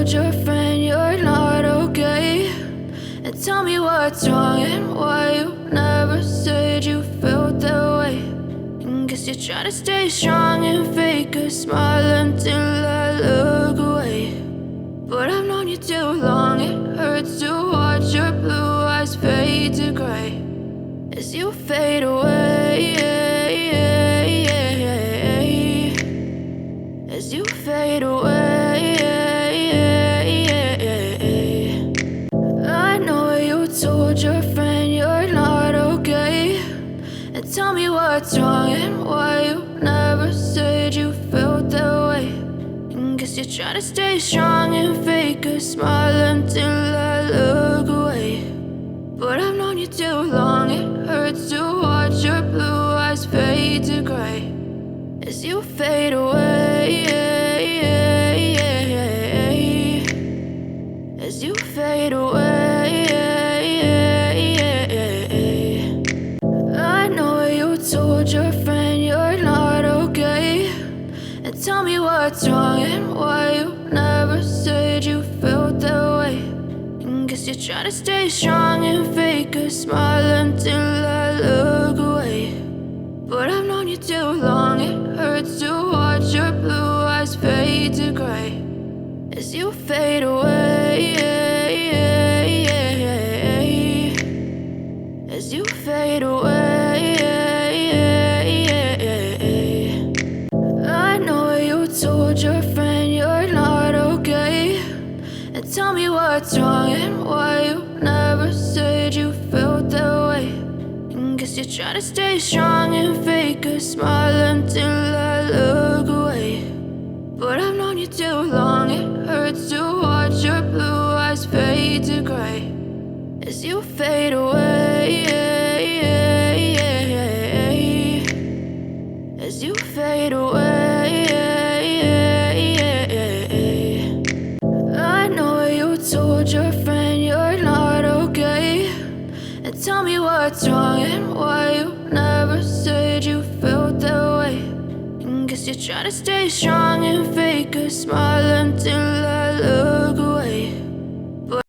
told your friend you're not okay, and tell me what's wrong and why you never said you felt that way. And guess you're trying to stay strong and fake a smile until I look away. But I've known you too long, it hurts to watch your blue eyes fade to gray as you fade away, as you fade away. I know you told your friend you're not okay, and tell me what's wrong and why you never said you felt that way. And guess you're trying to stay strong and fake a smile until I look away. But I've known you too long, it hurts to watch your blue eyes fade to gray as you fade away, as you fade away. I know you told your friend you're not okay, and tell me what's wrong and why you never said you felt that way. And guess you're trying to stay strong and fake a smile until I look away. But I've known you too long, it hurts to watch your blue eyes fade to gray as you fade away, as you fade away. I know you told your friend you're not okay, and tell me what's wrong and why you never said you felt that way. And guess you're trying to stay strong and fake a smile until I look away. But I've known you too long, it hurts to watch your blue eyes fade to gray as you fade away, as you fade away. I know you told your friend you're not okay, and tell me what's wrong and why you never said you felt that way. And guess you're trying to stay strong and fake a smile until I look away. But I've known you too long, but I've known you too long. It hurts to watch your blue eyes fade to gray as you fade away, as you fade away. I know you told your friend you're not okay, and tell me what's wrong and why you never said you felt that way. And guess you're trying to stay strong and fake a smile until I look away.